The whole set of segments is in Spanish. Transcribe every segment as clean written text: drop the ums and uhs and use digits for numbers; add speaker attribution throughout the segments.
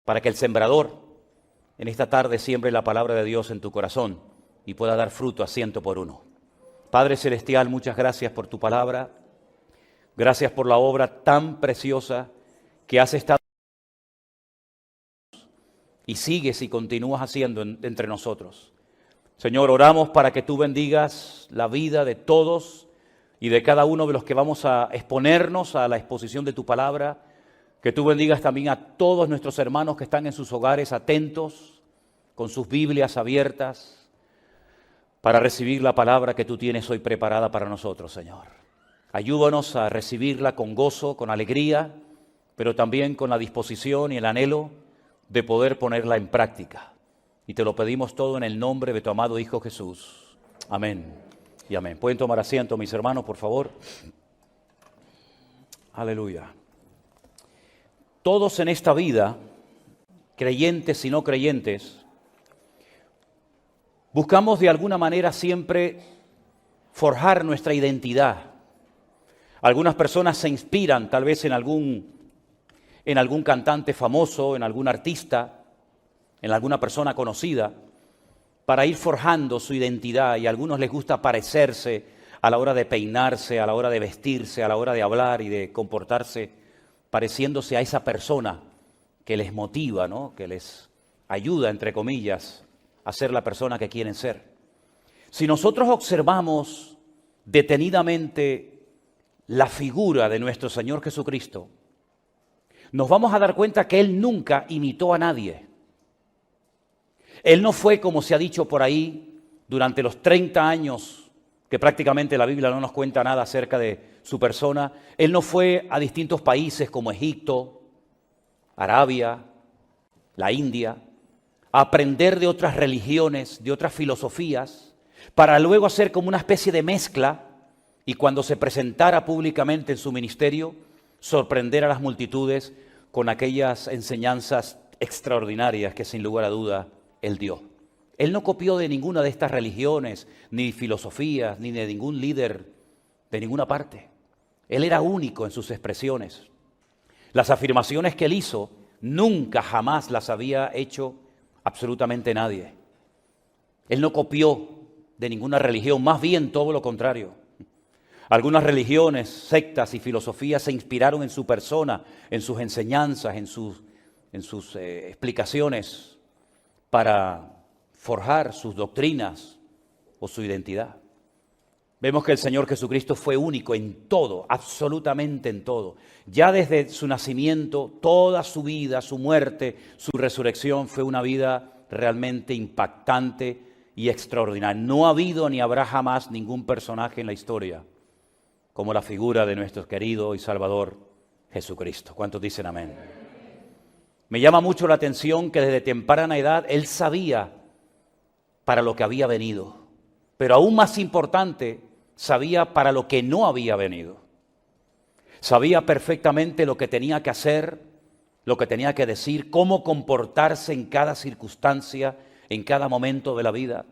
Speaker 1: para que el sembrador en esta tarde siembre la palabra de Dios en tu corazón y pueda dar fruto a 100 por 1. Padre Celestial, muchas gracias por tu palabra. Gracias por la obra tan preciosa que has estado y sigues y continúas haciendo entre nosotros. Señor, oramos para que tú bendigas la vida de todos y de cada uno de los que vamos a exponernos a la exposición de tu palabra. Que tú bendigas también a todos nuestros hermanos que están en sus hogares atentos, con sus Biblias abiertas, para recibir la palabra que tú tienes hoy preparada para nosotros, Señor. Ayúdanos a recibirla con gozo, con alegría, pero también con la disposición y el anhelo de poder ponerla en práctica. Y te lo pedimos todo en el nombre de tu amado Hijo Jesús. Amén y amén. ¿Pueden tomar asiento, mis hermanos, por favor? Aleluya. Todos en esta vida, creyentes y no creyentes, buscamos de alguna manera siempre forjar nuestra identidad. Algunas personas se inspiran tal vez en algún cantante famoso, en algún artista, en alguna persona conocida, para ir forjando su identidad, y a algunos les gusta parecerse a la hora de peinarse, a la hora de vestirse, a la hora de hablar y de comportarse, pareciéndose a esa persona que les motiva, ¿no? Que les ayuda, entre comillas, a ser la persona que quieren ser. Si nosotros observamos detenidamente la figura de nuestro Señor Jesucristo, nos vamos a dar cuenta que Él nunca imitó a nadie. Él no fue, como se ha dicho por ahí, durante los 30 años, que prácticamente la Biblia no nos cuenta nada acerca de su persona. Él no fue a distintos países como Egipto, Arabia, la India, a aprender de otras religiones, de otras filosofías, para luego hacer como una especie de mezcla y cuando se presentara públicamente en su ministerio, sorprender a las multitudes con aquellas enseñanzas extraordinarias que sin lugar a duda Él dio. Él no copió de ninguna de estas religiones, ni filosofías, ni de ningún líder de ninguna parte. Él era único en sus expresiones. Las afirmaciones que Él hizo, nunca jamás las había hecho absolutamente nadie. Él no copió de ninguna religión, más bien todo lo contrario. Algunas religiones, sectas y filosofías se inspiraron en su persona, en sus enseñanzas, en sus explicaciones para forjar sus doctrinas o su identidad. Vemos que el Señor Jesucristo fue único en todo, absolutamente en todo. Ya desde su nacimiento, toda su vida, su muerte, su resurrección fue una vida realmente impactante y extraordinaria. No ha habido ni habrá jamás ningún personaje en la historia como la figura de nuestro querido y Salvador Jesucristo. ¿Cuántos dicen amén? Me llama mucho la atención que desde temprana edad Él sabía para lo que había venido, pero aún más importante, sabía para lo que no había venido. Sabía perfectamente lo que tenía que hacer, lo que tenía que decir, cómo comportarse en cada circunstancia, en cada momento de la vida.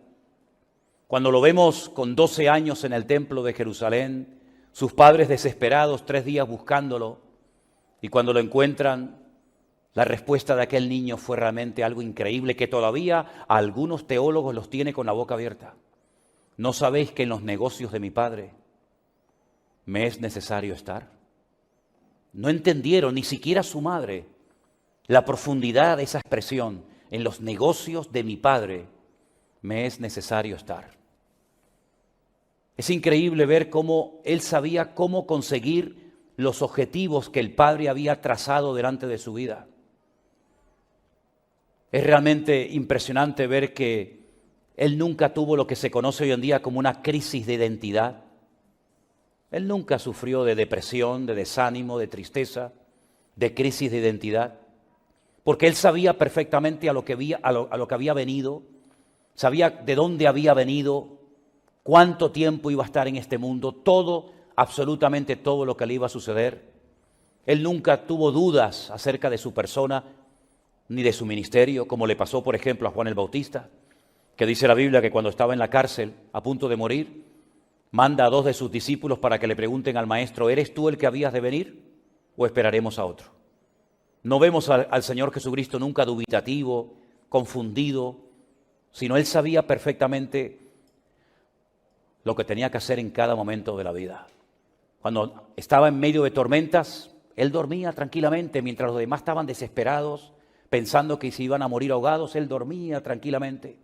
Speaker 1: Cuando lo vemos con 12 años en el templo de Jerusalén, sus padres desesperados 3 días buscándolo, y cuando lo encuentran, la respuesta de aquel niño fue realmente algo increíble que todavía a algunos teólogos los tiene con la boca abierta. ¿No sabéis que en los negocios de mi Padre me es necesario estar? No entendieron, ni siquiera su madre, la profundidad de esa expresión. En los negocios de mi Padre me es necesario estar. Es increíble ver cómo él sabía cómo conseguir los objetivos que el Padre había trazado delante de su vida. Es realmente impresionante ver que él nunca tuvo lo que se conoce hoy en día como una crisis de identidad. Él nunca sufrió de depresión, de desánimo, de tristeza, de crisis de identidad, porque él sabía perfectamente a lo que había venido, sabía de dónde había venido, cuánto tiempo iba a estar en este mundo, todo, absolutamente todo lo que le iba a suceder. Él nunca tuvo dudas acerca de su persona ni de su ministerio, como le pasó, por ejemplo, a Juan el Bautista, que dice la Biblia que cuando estaba en la cárcel, a punto de morir, manda a 2 de sus discípulos para que le pregunten al maestro, ¿eres tú el que habías de venir o esperaremos a otro? No vemos al Señor Jesucristo nunca dubitativo, confundido, sino Él sabía perfectamente lo que tenía que hacer en cada momento de la vida. Cuando estaba en medio de tormentas, Él dormía tranquilamente, mientras los demás estaban desesperados, pensando que se iban a morir ahogados, Él dormía tranquilamente.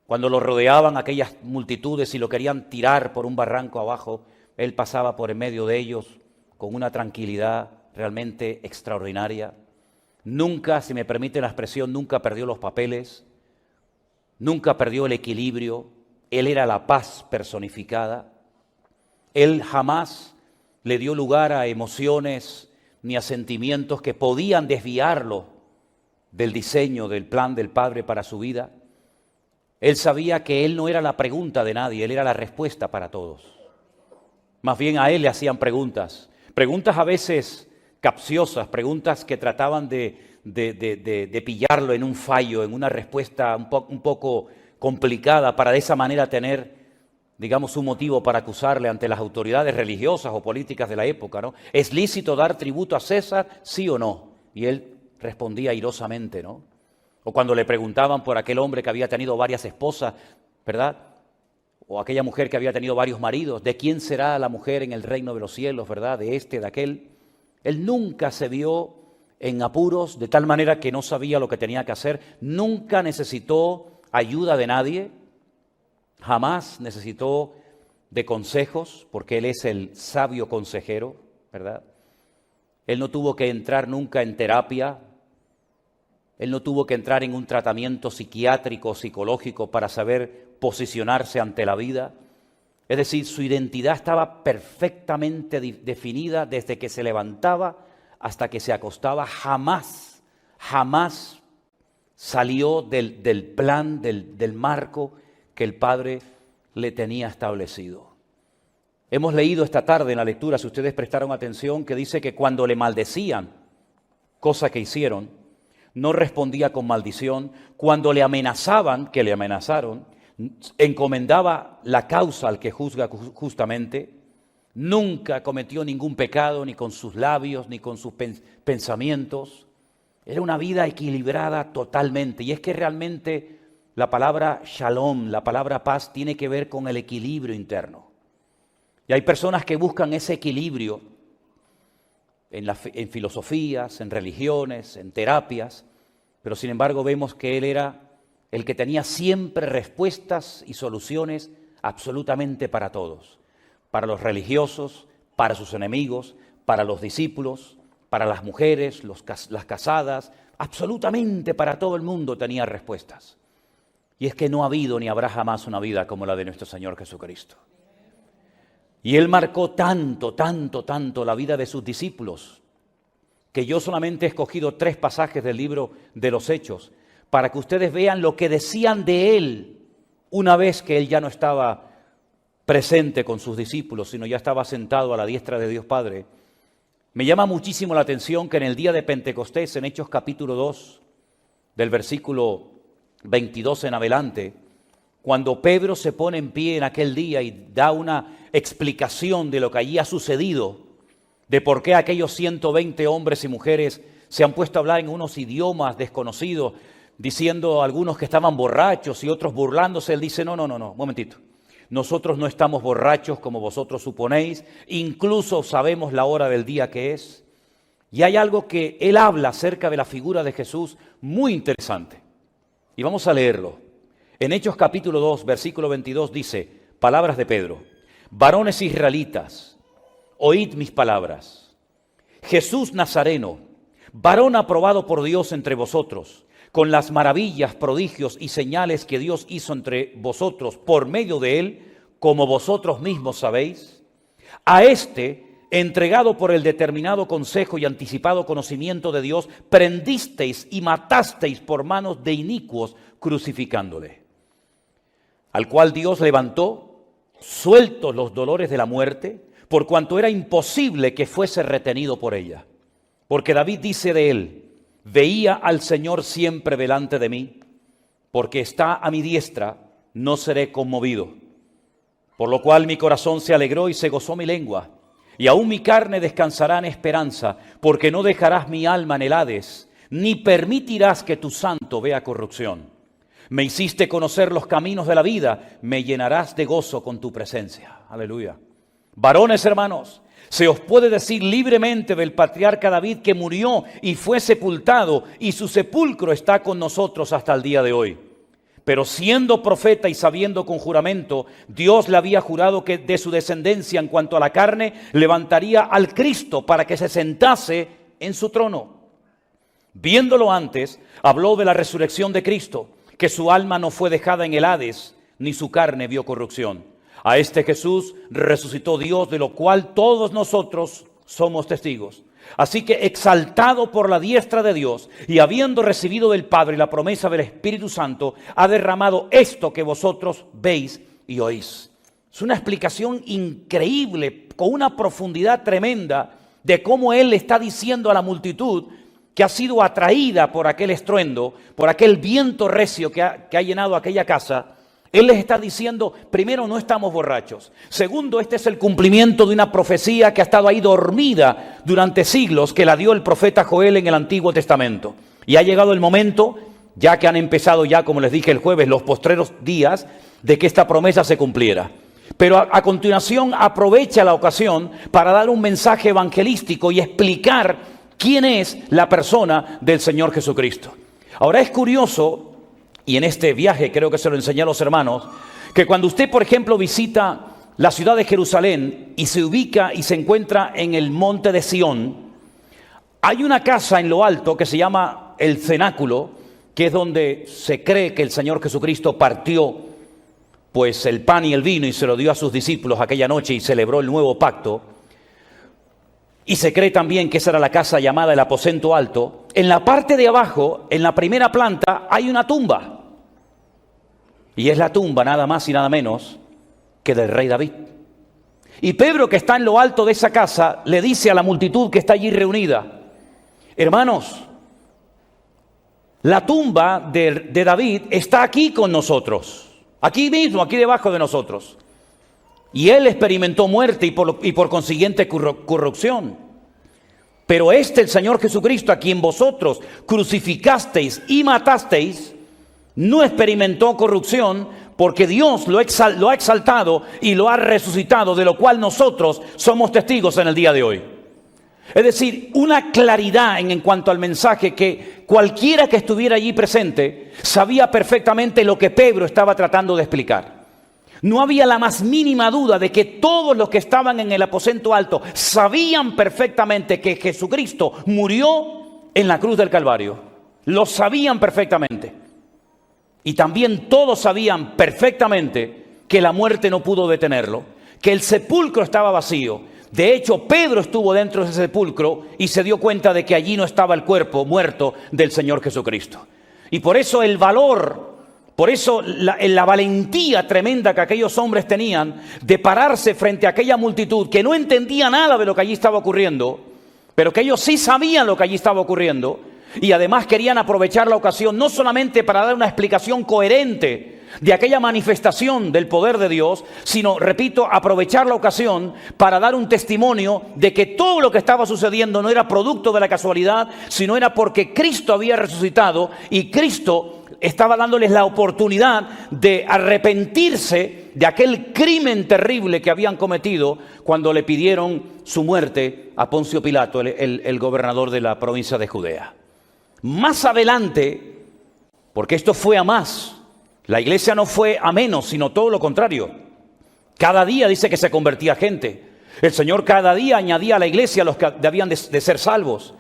Speaker 1: Cuando lo rodeaban aquellas multitudes y lo querían tirar por un barranco abajo, Él pasaba por en medio de ellos con una tranquilidad realmente extraordinaria. Nunca, si me permite la expresión, nunca perdió los papeles, nunca perdió el equilibrio. Él era la paz personificada. Él jamás le dio lugar a emociones ni a sentimientos que podían desviarlo del diseño, del plan del Padre para su vida. Él sabía que Él no era la pregunta de nadie, Él era la respuesta para todos. Más bien a Él le hacían preguntas a veces capciosas, preguntas que trataban de pillarlo en un fallo, en una respuesta un poco complicada, para de esa manera tener, digamos, un motivo para acusarle ante las autoridades religiosas o políticas de la época, ¿no? ¿Es lícito dar tributo a César, sí o no? Y él respondía airosamente, ¿no? O cuando le preguntaban por aquel hombre que había tenido varias esposas, ¿verdad? O aquella mujer que había tenido varios maridos, ¿de quién será la mujer en el reino de los cielos, verdad? De este, de aquel. Él nunca se vio en apuros, de tal manera que no sabía lo que tenía que hacer, nunca necesitó ayuda de nadie, jamás necesitó de consejos, porque Él es el sabio consejero, ¿verdad? Él no tuvo que entrar nunca en terapia, Él no tuvo que entrar en un tratamiento psiquiátrico o psicológico para saber posicionarse ante la vida. Es decir, su identidad estaba perfectamente definida desde que se levantaba hasta que se acostaba. Jamás salió del plan, del marco que el Padre le tenía establecido. Hemos leído esta tarde en la lectura, si ustedes prestaron atención, que dice que cuando le maldecían, cosa que hicieron, no respondía con maldición. Cuando le amenazaban, que le amenazaron, encomendaba la causa al que juzga justamente. Nunca cometió ningún pecado, ni con sus labios, ni con sus pensamientos. Era una vida equilibrada totalmente. Y es que realmente la palabra shalom, la palabra paz, tiene que ver con el equilibrio interno. Y hay personas que buscan ese equilibrio en filosofías, en religiones, en terapias, pero sin embargo vemos que Él era el que tenía siempre respuestas y soluciones absolutamente para todos, para los religiosos, para sus enemigos, para los discípulos, para las mujeres, las casadas, absolutamente para todo el mundo tenía respuestas. Y es que no ha habido ni habrá jamás una vida como la de nuestro Señor Jesucristo. Y Él marcó tanto la vida de sus discípulos, que yo solamente he escogido 3 pasajes del libro de los Hechos, para que ustedes vean lo que decían de Él una vez que Él ya no estaba presente con sus discípulos, sino ya estaba sentado a la diestra de Dios Padre. Me llama muchísimo la atención que en el día de Pentecostés, en Hechos capítulo 2, del versículo 22 en adelante, cuando Pedro se pone en pie en aquel día y da una explicación de lo que allí ha sucedido, de por qué aquellos 120 hombres y mujeres se han puesto a hablar en unos idiomas desconocidos, diciendo algunos que estaban borrachos y otros burlándose. Él dice, no, momentito. Nosotros no estamos borrachos como vosotros suponéis, incluso sabemos la hora del día que es. Y hay algo que él habla acerca de la figura de Jesús muy interesante. Y vamos a leerlo. En Hechos capítulo 2, versículo 22 dice, palabras de Pedro: varones israelitas, oíd mis palabras. Jesús Nazareno, varón aprobado por Dios entre vosotros, con las maravillas, prodigios y señales que Dios hizo entre vosotros por medio de él, como vosotros mismos sabéis, a este, entregado por el determinado consejo y anticipado conocimiento de Dios, prendisteis y matasteis por manos de inicuos, crucificándole, al cual Dios levantó, sueltos los dolores de la muerte, por cuanto era imposible que fuese retenido por ella. Porque David dice de él: veía al Señor siempre delante de mí, porque está a mi diestra, no seré conmovido. Por lo cual mi corazón se alegró y se gozó mi lengua. y aún mi carne descansará en esperanza, porque no dejarás mi alma en el Hades, ni permitirás que tu santo vea corrupción. Me hiciste conocer los caminos de la vida, me llenarás de gozo con tu presencia. Aleluya. Varones, hermanos, se os puede decir libremente del patriarca David que murió y fue sepultado, y su sepulcro está con nosotros hasta el día de hoy. Pero siendo profeta y sabiendo con juramento, Dios le había jurado que de su descendencia en cuanto a la carne levantaría al Cristo para que se sentase en su trono. Viéndolo antes, habló de la resurrección de Cristo, que su alma no fue dejada en el Hades, ni su carne vio corrupción. A este Jesús resucitó Dios, de lo cual todos nosotros somos testigos. Así que exaltado por la diestra de Dios y habiendo recibido del Padre la promesa del Espíritu Santo, ha derramado esto que vosotros veis y oís. Es una explicación increíble, con una profundidad tremenda de cómo Él le está diciendo a la multitud que ha sido atraída por aquel estruendo, por aquel viento recio que ha llenado aquella casa. Él les está diciendo, primero, no estamos borrachos. Segundo, este es el cumplimiento de una profecía que ha estado ahí dormida durante siglos, que la dio el profeta Joel en el Antiguo Testamento. Y ha llegado el momento, ya que han empezado ya, como les dije el jueves, los postreros días, de que esta promesa se cumpliera. Pero a continuación aprovecha la ocasión para dar un mensaje evangelístico y explicar quién es la persona del Señor Jesucristo. Ahora es curioso, y en este viaje creo que se lo enseñé a los hermanos, que cuando usted, por ejemplo, visita la ciudad de Jerusalén y se ubica y se encuentra en el monte de Sión, hay una casa en lo alto que se llama el cenáculo, que es donde se cree que el Señor Jesucristo partió pues el pan y el vino y se lo dio a sus discípulos aquella noche y celebró el nuevo pacto. Y se cree también que esa era la casa llamada el aposento alto. En la parte de abajo, en la primera planta, hay una tumba. Y es la tumba nada más y nada menos que del rey David. Y Pedro, que está en lo alto de esa casa, le dice a la multitud que está allí reunida: hermanos, la tumba de David está aquí con nosotros. Aquí mismo, aquí debajo de nosotros. Y él experimentó muerte y por consiguiente corrupción. Pero el Señor Jesucristo, a quien vosotros crucificasteis y matasteis, no experimentó corrupción, porque Dios lo ha exaltado y lo ha resucitado, de lo cual nosotros somos testigos en el día de hoy. Es decir, una claridad en cuanto al mensaje que cualquiera que estuviera allí presente sabía perfectamente lo que Pedro estaba tratando de explicar. No había la más mínima duda de que todos los que estaban en el aposento alto sabían perfectamente que Jesucristo murió en la cruz del Calvario. Lo sabían perfectamente. Y también todos sabían perfectamente que la muerte no pudo detenerlo, que el sepulcro estaba vacío. De hecho, Pedro estuvo dentro de ese sepulcro y se dio cuenta de que allí no estaba el cuerpo muerto del Señor Jesucristo. Y por eso el valor, por eso la valentía tremenda que aquellos hombres tenían de pararse frente a aquella multitud que no entendía nada de lo que allí estaba ocurriendo, pero que ellos sí sabían lo que allí estaba ocurriendo, y además querían aprovechar la ocasión no solamente para dar una explicación coherente de aquella manifestación del poder de Dios, sino, repito, aprovechar la ocasión para dar un testimonio de que todo lo que estaba sucediendo no era producto de la casualidad, sino era porque Cristo había resucitado y Cristo estaba dándoles la oportunidad de arrepentirse de aquel crimen terrible que habían cometido cuando le pidieron su muerte a Poncio Pilato, el gobernador de la provincia de Judea. Más adelante, porque esto fue a más, la iglesia no fue a menos, sino todo lo contrario. Cada día dice que se convertía gente. El Señor cada día añadía a la iglesia a los que debían de ser salvos.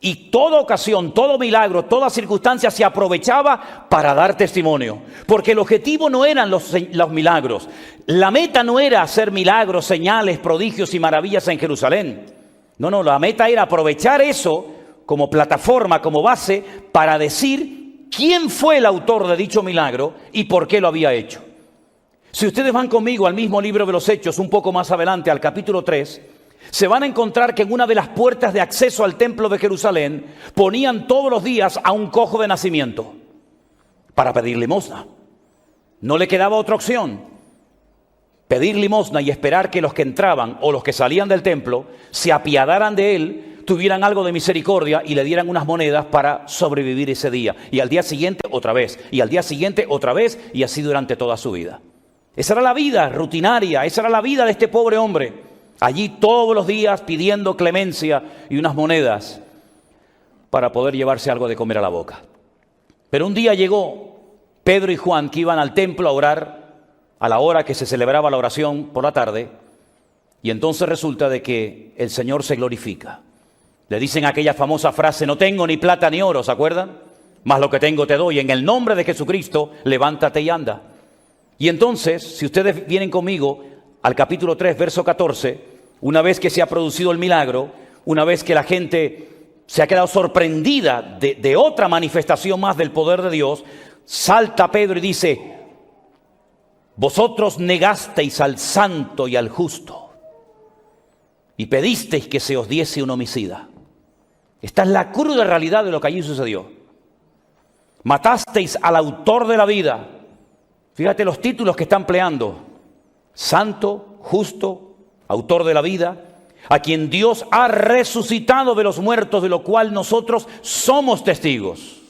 Speaker 1: Y toda ocasión, todo milagro, toda circunstancia se aprovechaba para dar testimonio. Porque el objetivo no eran los milagros. La meta no era hacer milagros, señales, prodigios y maravillas en Jerusalén. No, la meta era aprovechar eso como plataforma, como base, para decir quién fue el autor de dicho milagro y por qué lo había hecho. Si ustedes van conmigo al mismo libro de los Hechos, un poco más adelante, al capítulo 3, se van a encontrar que en una de las puertas de acceso al templo de Jerusalén ponían todos los días a un cojo de nacimiento para pedir limosna. No le quedaba otra opción. pedir limosna y esperar que los que entraban o los que salían del templo se apiadaran de él, tuvieran algo de misericordia y le dieran unas monedas para sobrevivir ese día. Y al día siguiente otra vez, y al día siguiente otra vez, y así durante toda su vida. Esa era la vida rutinaria, esa era la vida de este pobre hombre. Allí todos los días pidiendo clemencia y unas monedas para poder llevarse algo de comer a la boca. Pero un día llegó Pedro y Juan, que iban al templo a orar a la hora que se celebraba la oración por la tarde, y entonces resulta de que el Señor se glorifica. Le dicen aquella famosa frase: no tengo ni plata ni oro, ¿se acuerdan? Mas lo que tengo te doy. En el nombre de Jesucristo, levántate y anda. Y entonces, si ustedes vienen conmigo al capítulo 3, verso 14, una vez que se ha producido el milagro, una vez que la gente se ha quedado sorprendida de otra manifestación más del poder de Dios, salta Pedro y dice: vosotros negasteis al santo y al justo y pedisteis que se os diese un homicida. Esta es la cruda realidad de lo que allí sucedió. Matasteis al autor de la vida. Fíjate los títulos que está empleando: santo, justo, autor de la vida, a quien Dios ha resucitado de los muertos, de lo cual nosotros somos testigos.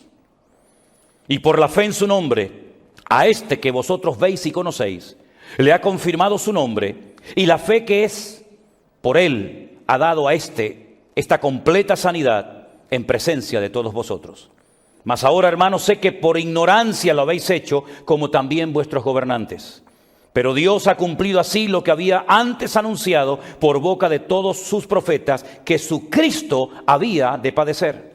Speaker 1: Y por la fe en su nombre, a este que vosotros veis y conocéis, le ha confirmado su nombre, y la fe que es por él ha dado a esta completa sanidad en presencia de todos vosotros. Mas ahora, hermanos, sé que por ignorancia lo habéis hecho, como también vuestros gobernantes. Pero Dios ha cumplido así lo que había antes anunciado por boca de todos sus profetas, que su Cristo había de padecer.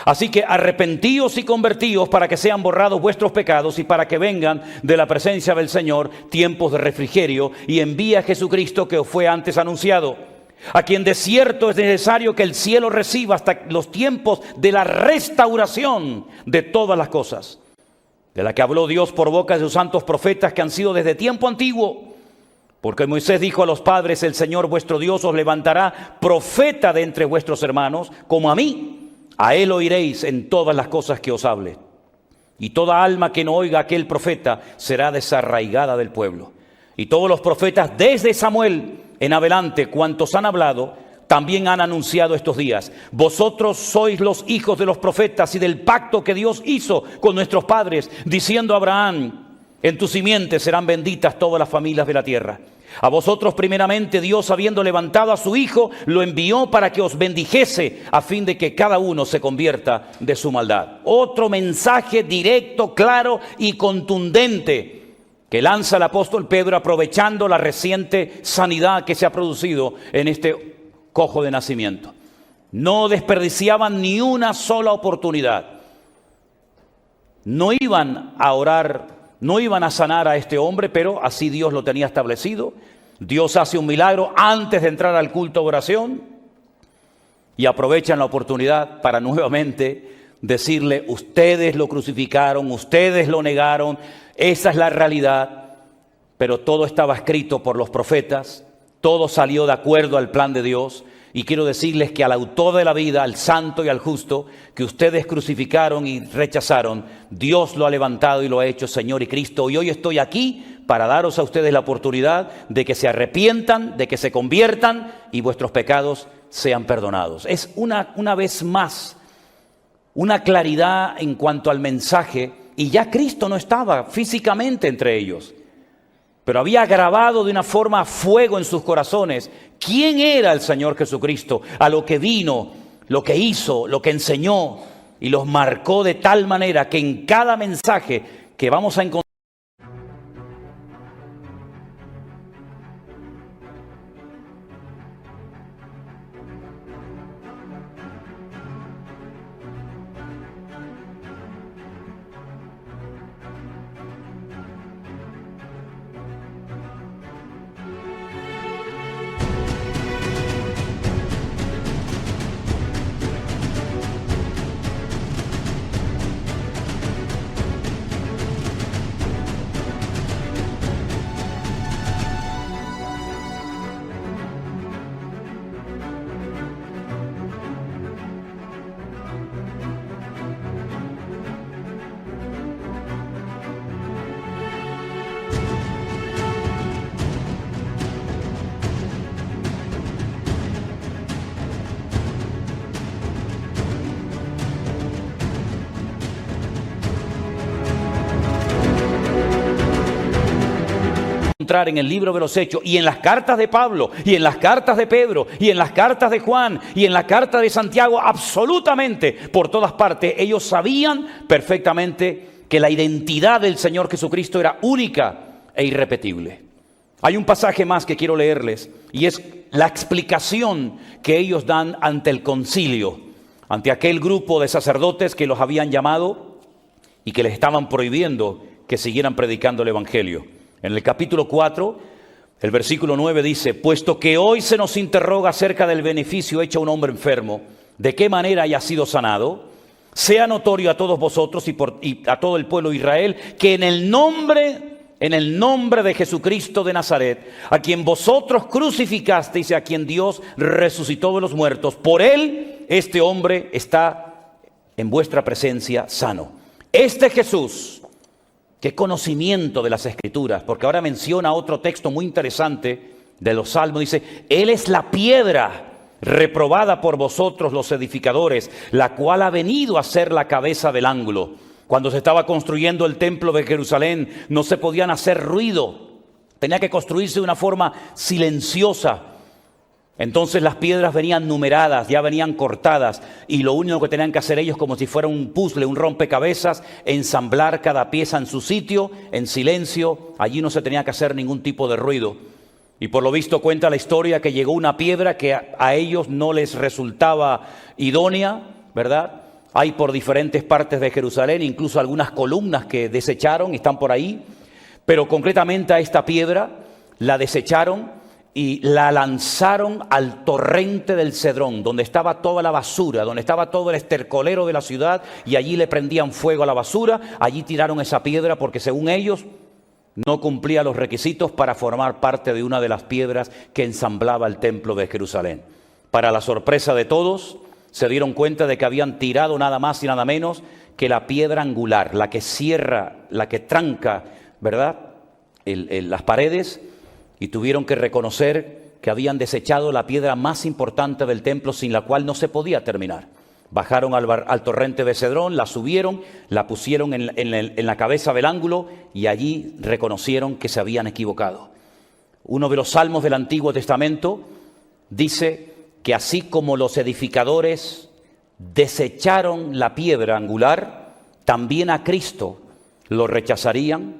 Speaker 1: Así que arrepentíos y convertíos para que sean borrados vuestros pecados y para que vengan de la presencia del Señor tiempos de refrigerio, y envíe a Jesucristo que os fue antes anunciado, a quien de cierto es necesario que el cielo reciba hasta los tiempos de la restauración de todas las cosas, de la que habló Dios por boca de sus santos profetas que han sido desde tiempo antiguo. Porque Moisés dijo a los padres: el Señor vuestro Dios os levantará profeta de entre vuestros hermanos, como a mí. A él oiréis en todas las cosas que os hable. Y toda alma que no oiga a aquel profeta será desarraigada del pueblo. Y todos los profetas desde Samuel en adelante, cuantos han hablado, también han anunciado estos días. Vosotros sois los hijos de los profetas y del pacto que Dios hizo con nuestros padres, diciendo a Abraham: en tu simiente serán benditas todas las familias de la tierra. A vosotros primeramente Dios, habiendo levantado a su Hijo, lo envió para que os bendijese, a fin de que cada uno se convierta de su maldad. Otro mensaje directo, claro y contundente que lanza el apóstol Pedro, aprovechando la reciente sanidad que se ha producido en este cojo de nacimiento. No desperdiciaban ni una sola oportunidad. No iban a orar, no iban a sanar a este hombre, pero así Dios lo tenía establecido. Dios hace un milagro antes de entrar al culto de oración y aprovechan la oportunidad para nuevamente decirle: ustedes lo crucificaron, ustedes lo negaron, esa es la realidad, pero todo estaba escrito por los profetas, todo salió de acuerdo al plan de Dios. Y quiero decirles que al autor de la vida, al santo y al justo, que ustedes crucificaron y rechazaron, Dios lo ha levantado y lo ha hecho Señor y Cristo. Y hoy estoy aquí para daros a ustedes la oportunidad de que se arrepientan, de que se conviertan y vuestros pecados sean perdonados. Es una vez más una claridad en cuanto al mensaje, y ya Cristo no estaba físicamente entre ellos, pero había grabado de una forma a fuego en sus corazones quién era el Señor Jesucristo, a lo que vino, lo que hizo, lo que enseñó, y los marcó de tal manera que en cada mensaje que vamos a encontrar encontrar en el libro de los Hechos y en las cartas de Pablo y en las cartas de Pedro y en las cartas de Juan y en la carta de Santiago, absolutamente por todas partes, ellos sabían perfectamente que la identidad del Señor Jesucristo era única e irrepetible. Hay un pasaje más que quiero leerles y es la explicación que ellos dan ante el concilio, ante aquel grupo de sacerdotes que los habían llamado y que les estaban prohibiendo que siguieran predicando el Evangelio. En el capítulo 4, el versículo 9 dice: puesto que hoy se nos interroga acerca del beneficio hecho a un hombre enfermo, de qué manera haya sido sanado, sea notorio a todos vosotros y a todo el pueblo de Israel que en el nombre de Jesucristo de Nazaret, a quien vosotros crucificasteis y a quien Dios resucitó de los muertos, por él este hombre está en vuestra presencia sano. Este Jesús, qué conocimiento de las Escrituras, porque ahora menciona otro texto muy interesante de los Salmos, dice: él es la piedra reprobada por vosotros los edificadores, la cual ha venido a ser la cabeza del ángulo. Cuando se estaba construyendo el templo de Jerusalén, no se podían hacer ruido, tenía que construirse de una forma silenciosa. Entonces las piedras venían numeradas, ya venían cortadas, y lo único que tenían que hacer ellos, como si fuera un puzzle, un rompecabezas, ensamblar cada pieza en su sitio, en silencio. Allí no se tenía que hacer ningún tipo de ruido. Y por lo visto cuenta la historia que llegó una piedra que a ellos no les resultaba idónea, ¿verdad? Hay por diferentes partes de Jerusalén, incluso algunas columnas que desecharon, están por ahí. Pero concretamente a esta piedra la desecharon y la lanzaron al torrente del Cedrón, donde estaba toda la basura, donde estaba todo el estercolero de la ciudad, y allí le prendían fuego a la basura. Allí tiraron esa piedra porque según ellos no cumplía los requisitos para formar parte de una de las piedras que ensamblaba el templo de Jerusalén. Para la sorpresa de todos, se dieron cuenta de que habían tirado nada más y nada menos que la piedra angular, la que cierra, la que tranca, ¿verdad?, las paredes, y tuvieron que reconocer que habían desechado la piedra más importante del templo, sin la cual no se podía terminar. Bajaron al torrente de Cedrón, la subieron, la pusieron en la cabeza del ángulo, y allí reconocieron que se habían equivocado. Uno de los salmos del Antiguo Testamento dice que así como los edificadores desecharon la piedra angular, también a Cristo lo rechazarían,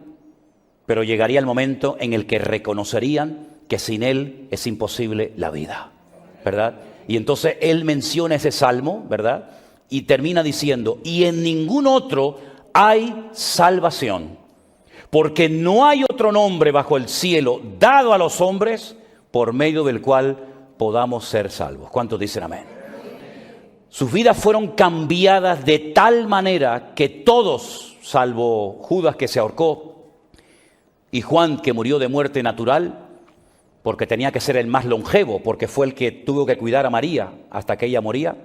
Speaker 1: pero llegaría el momento en el que reconocerían que sin Él es imposible la vida, ¿verdad? Y entonces Él menciona ese salmo, ¿verdad? Y termina diciendo: y en ningún otro hay salvación, porque no hay otro nombre bajo el cielo dado a los hombres por medio del cual podamos ser salvos. ¿Cuántos dicen amén? Sus vidas fueron cambiadas de tal manera que todos, salvo Judas que se ahorcó y Juan que murió de muerte natural, porque tenía que ser el más longevo, porque fue el que tuvo que cuidar a María hasta que ella moría,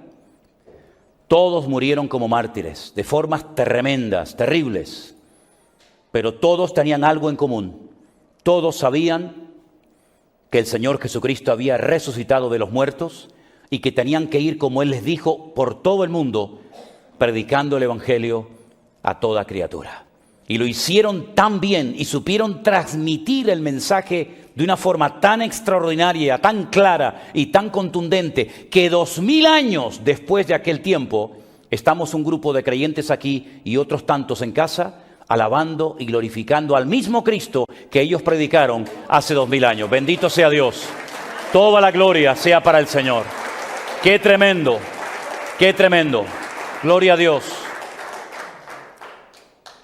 Speaker 1: todos murieron como mártires, de formas tremendas, terribles, pero todos tenían algo en común. Todos sabían que el Señor Jesucristo había resucitado de los muertos y que tenían que ir, como Él les dijo, por todo el mundo, predicando el Evangelio a toda criatura. Y lo hicieron tan bien y supieron transmitir el mensaje de una forma tan extraordinaria, tan clara y tan contundente, que 2000 años después de aquel tiempo, estamos un grupo de creyentes aquí y otros tantos en casa, alabando y glorificando al mismo Cristo que ellos predicaron hace 2000 años. Bendito sea Dios. Toda la gloria sea para el Señor. ¡Qué tremendo! ¡Qué tremendo! Gloria a Dios.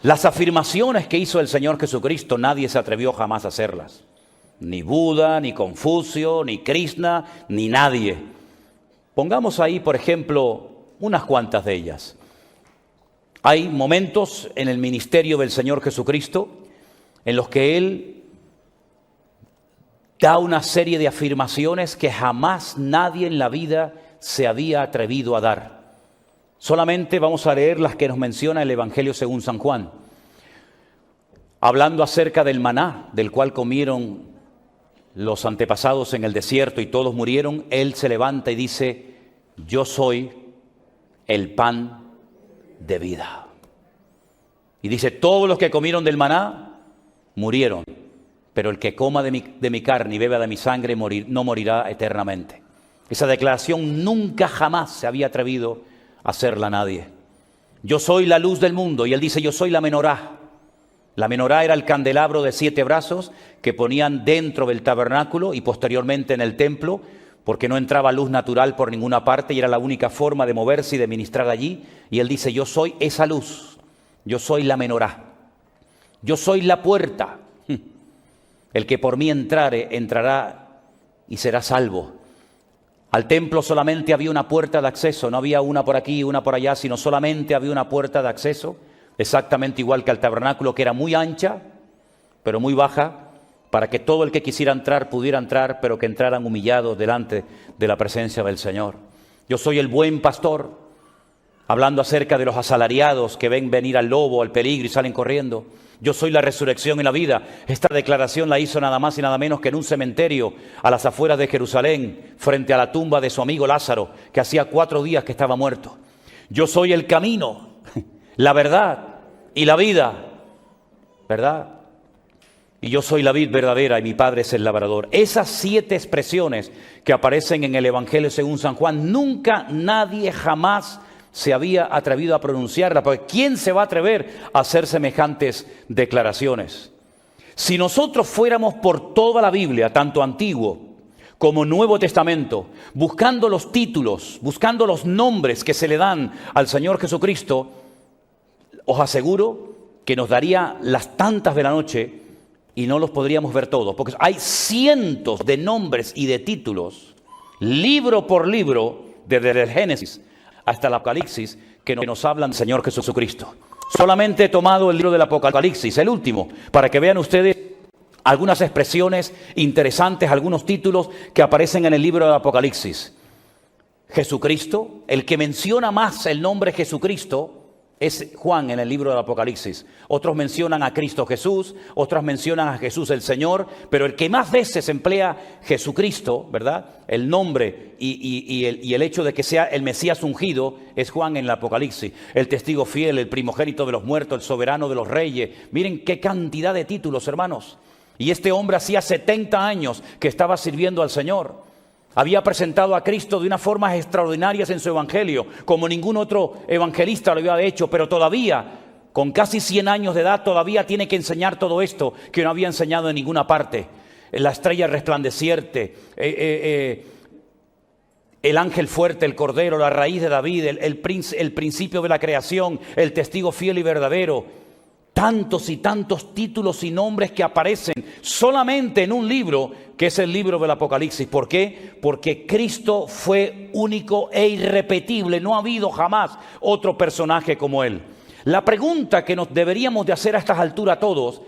Speaker 1: Las afirmaciones que hizo el Señor Jesucristo, nadie se atrevió jamás a hacerlas. Ni Buda, ni Confucio, ni Krishna, ni nadie. Pongamos ahí, por ejemplo, unas cuantas de ellas. Hay momentos en el ministerio del Señor Jesucristo en los que Él da una serie de afirmaciones que jamás nadie en la vida se había atrevido a dar. Solamente vamos a leer las que nos menciona el Evangelio según San Juan. Hablando acerca del maná, del cual comieron los antepasados en el desierto y todos murieron, Él se levanta y dice: yo soy el pan de vida. Y dice: todos los que comieron del maná murieron, pero el que coma de mi carne y beba de mi sangre no morirá eternamente. Esa declaración nunca jamás se había atrevido a hacerla nadie. Yo soy la luz del mundo, y él dice, yo soy la menorá. La menorá era el candelabro de 7 brazos que ponían dentro del tabernáculo y posteriormente en el templo, porque no entraba luz natural por ninguna parte y era la única forma de moverse y de ministrar allí. Y él dice, yo soy esa luz, yo soy la menorá, yo soy la puerta. El que por mí entrare, entrará y será salvo. Al templo solamente había una puerta de acceso, no había una por aquí y una por allá, sino solamente había una puerta de acceso, exactamente igual que al tabernáculo, que era muy ancha, pero muy baja, para que todo el que quisiera entrar pudiera entrar, pero que entraran humillados delante de la presencia del Señor. Yo soy el buen pastor, hablando acerca de los asalariados que ven venir al lobo, al peligro y salen corriendo. Yo soy la resurrección y la vida. Esta declaración la hizo nada más y nada menos que en un cementerio a las afueras de Jerusalén, frente a la tumba de su amigo Lázaro, que hacía 4 días que estaba muerto. Yo soy el camino, la verdad y la vida, ¿verdad? Y yo soy la vid verdadera y mi Padre es el labrador. Esas 7 expresiones que aparecen en el Evangelio según San Juan, nunca nadie jamás se había atrevido a pronunciarla, porque ¿quién se va a atrever a hacer semejantes declaraciones? Si nosotros fuéramos por toda la Biblia, tanto Antiguo como Nuevo Testamento, buscando los títulos, buscando los nombres que se le dan al Señor Jesucristo, os aseguro que nos daría las tantas de la noche y no los podríamos ver todos, porque hay cientos de nombres y de títulos, libro por libro, desde el Génesis hasta el Apocalipsis, que nos hablan del Señor Jesucristo. Solamente he tomado el libro del Apocalipsis, el último, para que vean ustedes algunas expresiones interesantes, algunos títulos que aparecen en el libro del Apocalipsis. Jesucristo, el que menciona más el nombre Jesucristo es Juan en el libro del Apocalipsis. Otros mencionan a Cristo Jesús, otros mencionan a Jesús el Señor, pero el que más veces emplea Jesucristo, ¿verdad? El nombre y el hecho de que sea el Mesías ungido es Juan en el Apocalipsis. El testigo fiel, el primogénito de los muertos, el soberano de los reyes. Miren qué cantidad de títulos, hermanos. Y este hombre hacía 70 años que estaba sirviendo al Señor. Había presentado a Cristo de unas formas extraordinarias en su evangelio, como ningún otro evangelista lo había hecho, pero todavía, con casi 100 años de edad, todavía tiene que enseñar todo esto que no había enseñado en ninguna parte. La estrella resplandeciente, el ángel fuerte, el cordero, la raíz de David, el principio de la creación, el testigo fiel y verdadero. Tantos y tantos títulos y nombres que aparecen solamente en un libro que es el libro del Apocalipsis. ¿Por qué? Porque Cristo fue único e irrepetible. No ha habido jamás otro personaje como Él. La pregunta que nos deberíamos de hacer a estas alturas todos,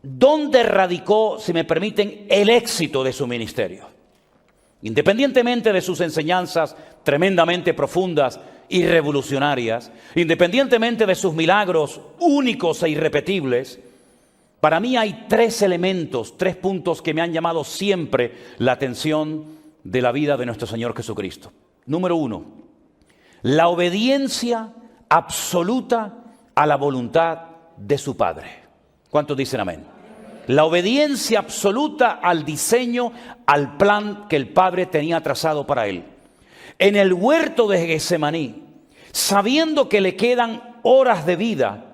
Speaker 1: ¿dónde radicó, si me permiten, el éxito de su ministerio? Independientemente de sus enseñanzas tremendamente profundas y revolucionarias, independientemente de sus milagros únicos e irrepetibles, para mí hay 3 elementos, 3 puntos que me han llamado siempre la atención de la vida de nuestro Señor Jesucristo. Número 1, la obediencia absoluta a la voluntad de su Padre. ¿Cuántos dicen amén? La obediencia absoluta al diseño, al plan que el Padre tenía trazado para él. En el huerto de Getsemaní, sabiendo que le quedan horas de vida,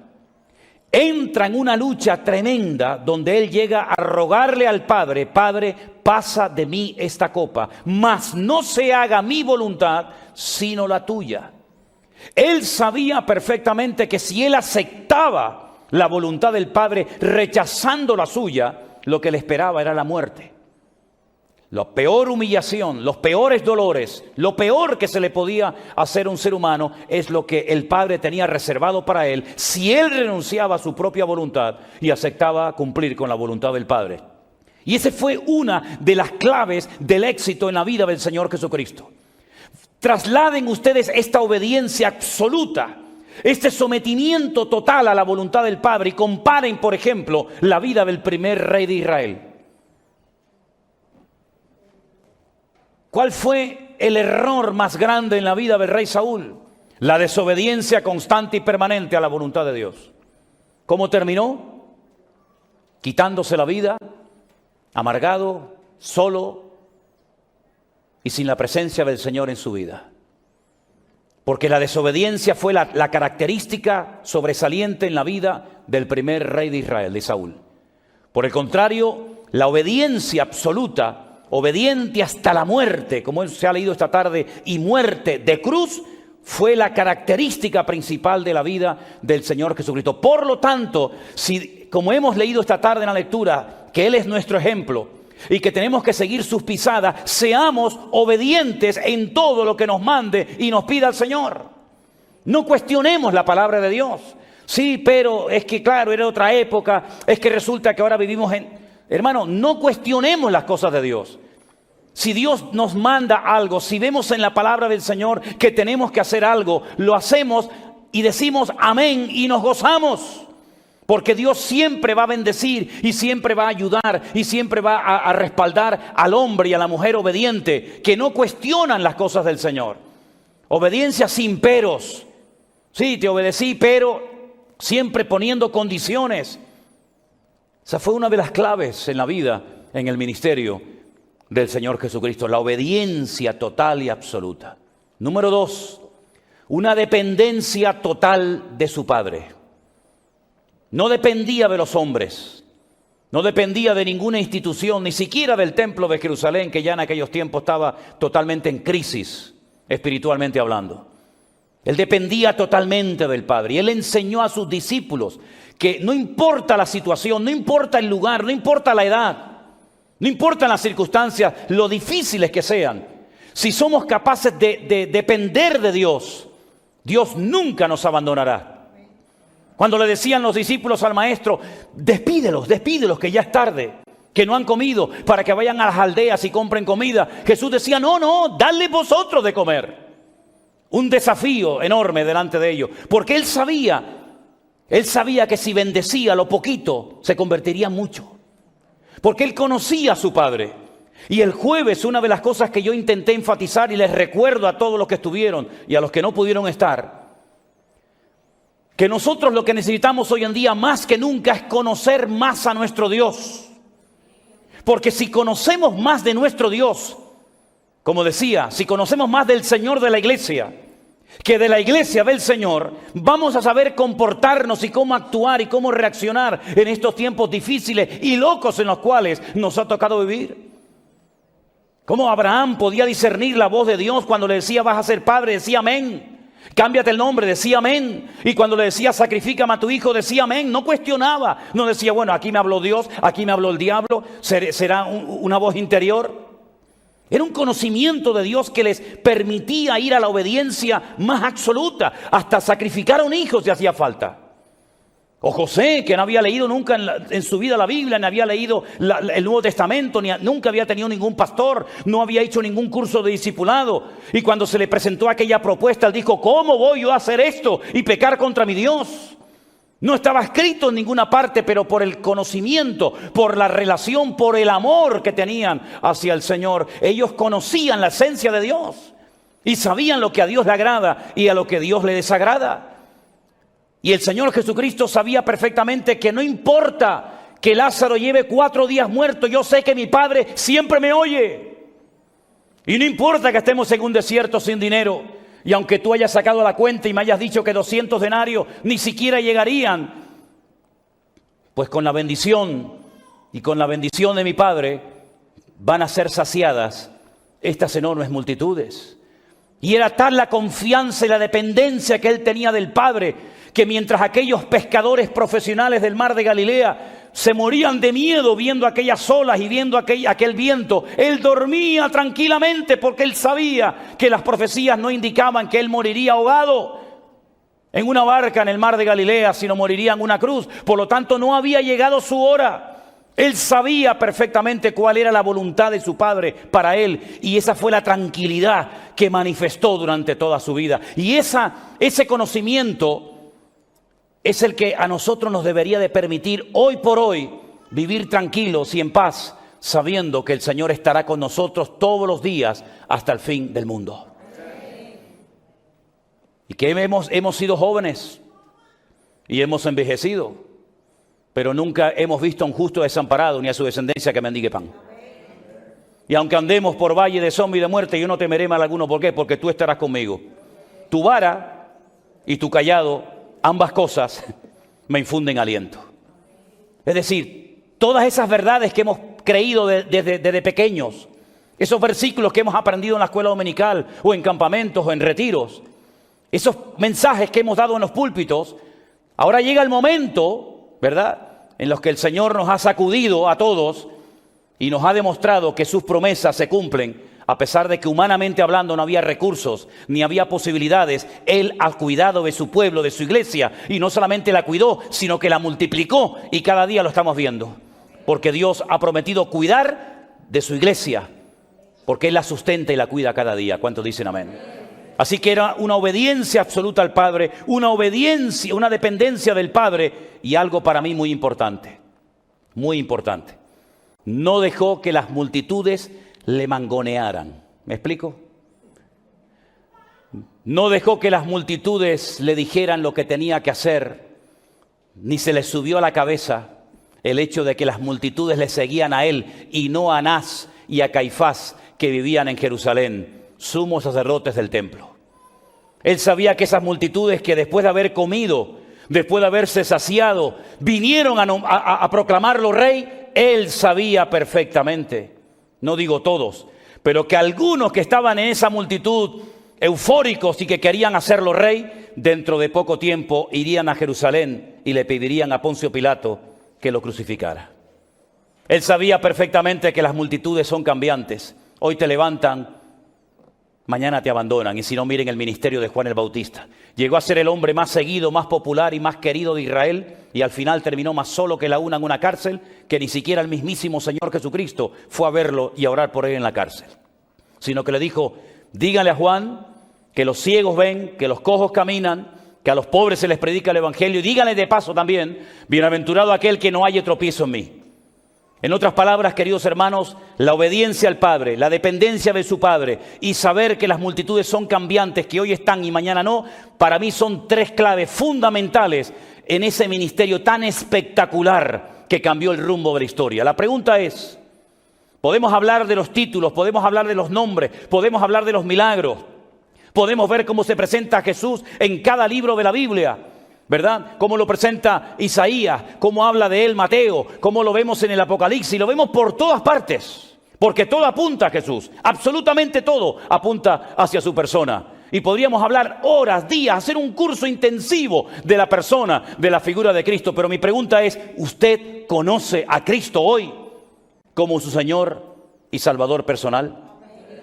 Speaker 1: entra en una lucha tremenda donde él llega a rogarle al Padre: Padre, pasa de mí esta copa, mas no se haga mi voluntad sino la tuya. Él sabía perfectamente que si él aceptaba la voluntad del Padre rechazando la suya, lo que le esperaba era la muerte. La peor humillación, los peores dolores, lo peor que se le podía hacer a un ser humano es lo que el Padre tenía reservado para él si él renunciaba a su propia voluntad y aceptaba cumplir con la voluntad del Padre. Y esa fue una de las claves del éxito en la vida del Señor Jesucristo. Trasladen ustedes esta obediencia absoluta, este sometimiento total a la voluntad del Padre y comparen, por ejemplo, la vida del primer rey de Israel. ¿Cuál fue el error más grande en la vida del rey Saúl? La desobediencia constante y permanente a la voluntad de Dios. ¿Cómo terminó? Quitándose la vida, amargado, solo y sin la presencia del Señor en su vida. Porque la desobediencia fue la característica sobresaliente en la vida del primer rey de Israel, de Saúl. Por el contrario, la obediencia absoluta, obediente hasta la muerte, como se ha leído esta tarde, y muerte de cruz, fue la característica principal de la vida del Señor Jesucristo. Por lo tanto, si, como hemos leído esta tarde en la lectura, que Él es nuestro ejemplo y que tenemos que seguir sus pisadas, seamos obedientes en todo lo que nos mande y nos pida el Señor. No cuestionemos la palabra de Dios. Sí, pero es que claro, era otra época, es que resulta que ahora vivimos en... Hermano, no cuestionemos las cosas de Dios. Si Dios nos manda algo, si vemos en la palabra del Señor que tenemos que hacer algo, lo hacemos y decimos amén y nos gozamos. Porque Dios siempre va a bendecir y siempre va a ayudar y siempre va a respaldar al hombre y a la mujer obediente que no cuestionan las cosas del Señor. Obediencia sin peros. Sí, te obedecí, pero siempre poniendo condiciones. Esa fue una de las claves en la vida, en el ministerio del Señor Jesucristo, la obediencia total y absoluta. Número 2, una dependencia total de su Padre. No dependía de los hombres, no dependía de ninguna institución, ni siquiera del templo de Jerusalén, que ya en aquellos tiempos estaba totalmente en crisis, espiritualmente hablando. Él dependía totalmente del Padre y Él enseñó a sus discípulos que no importa la situación, no importa el lugar, no importa la edad, no importan las circunstancias, lo difíciles que sean. Si somos capaces de depender de Dios, Dios nunca nos abandonará. Cuando le decían los discípulos al maestro, despídelos que ya es tarde, que no han comido, para que vayan a las aldeas y compren comida. Jesús decía, no, dadle vosotros de comer. Un desafío enorme delante de ellos, porque Él sabía que si bendecía lo poquito, se convertiría en mucho. Porque Él conocía a su Padre. Y el jueves, una de las cosas que yo intenté enfatizar y les recuerdo a todos los que estuvieron y a los que no pudieron estar, que nosotros lo que necesitamos hoy en día más que nunca es conocer más a nuestro Dios. Porque si conocemos más de nuestro Dios, como decía, si conocemos más del Señor de la iglesia que de la iglesia del Señor, vamos a saber comportarnos y cómo actuar y cómo reaccionar en estos tiempos difíciles y locos en los cuales nos ha tocado vivir. Cómo Abraham podía discernir la voz de Dios cuando le decía vas a ser padre, decía amén. Cámbiate el nombre, decía amén. Y cuando le decía sacrifícame a tu hijo, decía amén. No cuestionaba, no decía bueno, aquí me habló Dios, aquí me habló el diablo, será una voz interior. Era un conocimiento de Dios que les permitía ir a la obediencia más absoluta, hasta sacrificar a un hijo si hacía falta. O José, que no había leído nunca en su vida la Biblia, ni había leído el Nuevo Testamento, nunca había tenido ningún pastor, no había hecho ningún curso de discipulado. Y cuando se le presentó aquella propuesta, él dijo, ¿cómo voy yo a hacer esto y pecar contra mi Dios? No estaba escrito en ninguna parte, pero por el conocimiento, por la relación, por el amor que tenían hacia el Señor, ellos conocían la esencia de Dios y sabían lo que a Dios le agrada y a lo que a Dios le desagrada. Y el Señor Jesucristo sabía perfectamente que no importa que Lázaro lleve 4 días muerto, yo sé que mi Padre siempre me oye. Y no importa que estemos en un desierto sin dinero, y aunque tú hayas sacado la cuenta y me hayas dicho que 200 denarios ni siquiera llegarían, pues con la bendición y con la bendición de mi Padre van a ser saciadas estas enormes multitudes. Y era tal la confianza y la dependencia que él tenía del Padre, que mientras aquellos pescadores profesionales del mar de Galilea se morían de miedo viendo aquellas olas y viendo aquel viento, él dormía tranquilamente porque él sabía que las profecías no indicaban que él moriría ahogado en una barca en el mar de Galilea, sino moriría en una cruz. Por lo tanto, no había llegado su hora. Él sabía perfectamente cuál era la voluntad de su Padre para él, y esa fue la tranquilidad que manifestó durante toda su vida. Y ese conocimiento es el que a nosotros nos debería de permitir hoy por hoy vivir tranquilos y en paz, sabiendo que el Señor estará con nosotros todos los días hasta el fin del mundo. Y que hemos sido jóvenes y hemos envejecido. pero nunca hemos visto a un justo desamparado ni a su descendencia que mendigue pan. Y aunque andemos por valle de sombra y de muerte, yo no temeré mal alguno. ¿Por qué? Porque tú estarás conmigo. Tu vara y tu cayado, ambas cosas, me infunden aliento. Es decir, todas esas verdades que hemos creído desde pequeños, esos versículos que hemos aprendido en la escuela dominical, o en campamentos, o en retiros, esos mensajes que hemos dado en los púlpitos, ahora llega el momento, ¿verdad?, en los que el Señor nos ha sacudido a todos y nos ha demostrado que sus promesas se cumplen, a pesar de que humanamente hablando no había recursos, ni había posibilidades. Él ha cuidado de su pueblo, de su iglesia, y no solamente la cuidó, sino que la multiplicó, y cada día lo estamos viendo. Porque Dios ha prometido cuidar de su iglesia, porque Él la sustenta y la cuida cada día. ¿Cuántos dicen amén? Así que era una obediencia absoluta al Padre, una obediencia, una dependencia del Padre, y algo para mí muy importante, muy importante. No dejó que las multitudes le mangonearan. ¿Me explico? No dejó que las multitudes le dijeran lo que tenía que hacer, ni se le subió a la cabeza el hecho de que las multitudes le seguían a él y no a Anás y a Caifás, que vivían en Jerusalén, sumos sacerdotes del templo. Él sabía que esas multitudes, que después de haber comido, después de haberse saciado, vinieron a proclamarlo rey. Él sabía perfectamente, no digo todos, pero que algunos que estaban en esa multitud, eufóricos y que querían hacerlo rey, dentro de poco tiempo irían a Jerusalén y le pedirían a Poncio Pilato que lo crucificara. Él sabía perfectamente que las multitudes son cambiantes. Hoy te levantan, mañana te abandonan. Y si no, miren el ministerio de Juan el Bautista. Llegó a ser el hombre más seguido, más popular y más querido de Israel, y al final terminó más solo que la una en una cárcel, que ni siquiera el mismísimo Señor Jesucristo fue a verlo y a orar por él en la cárcel. Sino que le dijo: díganle a Juan que los ciegos ven, que los cojos caminan, que a los pobres se les predica el evangelio, y díganle de paso también: bienaventurado aquel que no haya tropiezo en mí. En otras palabras, queridos hermanos, la obediencia al Padre, la dependencia de su Padre y saber que las multitudes son cambiantes, que hoy están y mañana no, para mí son tres claves fundamentales en ese ministerio tan espectacular que cambió el rumbo de la historia. La pregunta es, podemos hablar de los títulos, podemos hablar de los nombres, podemos hablar de los milagros, podemos ver cómo se presenta a Jesús en cada libro de la Biblia, ¿verdad? Cómo lo presenta Isaías, cómo habla de él Mateo, cómo lo vemos en el Apocalipsis, lo vemos por todas partes, porque todo apunta a Jesús, absolutamente todo apunta hacia su persona. Y podríamos hablar horas, días, hacer un curso intensivo de la persona, de la figura de Cristo. Pero mi pregunta es, ¿usted conoce a Cristo hoy como su Señor y Salvador personal?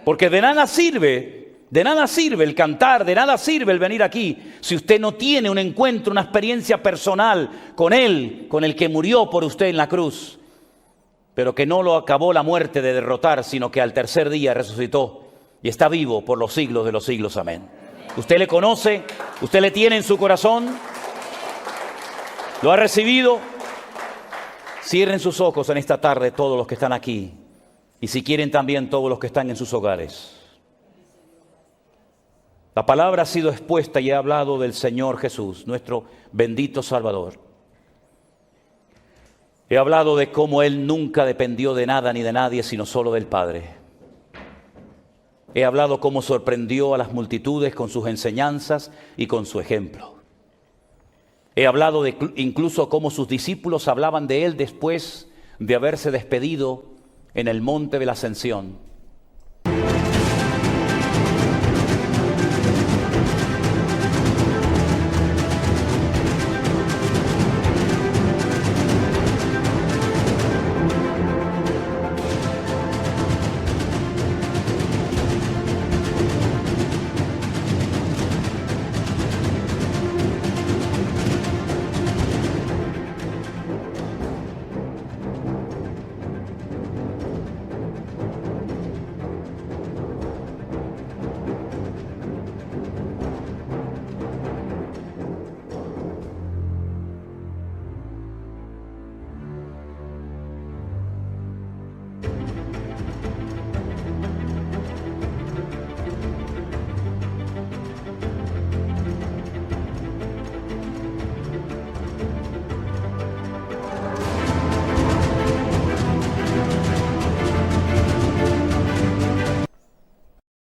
Speaker 1: Porque de nada sirve el cantar, de nada sirve el venir aquí si usted no tiene un encuentro, una experiencia personal con Él, con el que murió por usted en la cruz, pero que no lo acabó la muerte de derrotar, sino que al tercer día resucitó y está vivo por los siglos de los siglos. Amén. Usted le conoce, usted le tiene en su corazón, lo ha recibido. Cierren sus ojos en esta tarde todos los que están aquí, y si quieren también todos los que están en sus hogares. La palabra ha sido expuesta y he hablado del Señor Jesús, nuestro bendito Salvador. He hablado de cómo Él nunca dependió de nada ni de nadie, sino solo del Padre. He hablado cómo sorprendió a las multitudes con sus enseñanzas y con su ejemplo. He hablado de incluso cómo sus discípulos hablaban de Él después de haberse despedido en el monte de la Ascensión.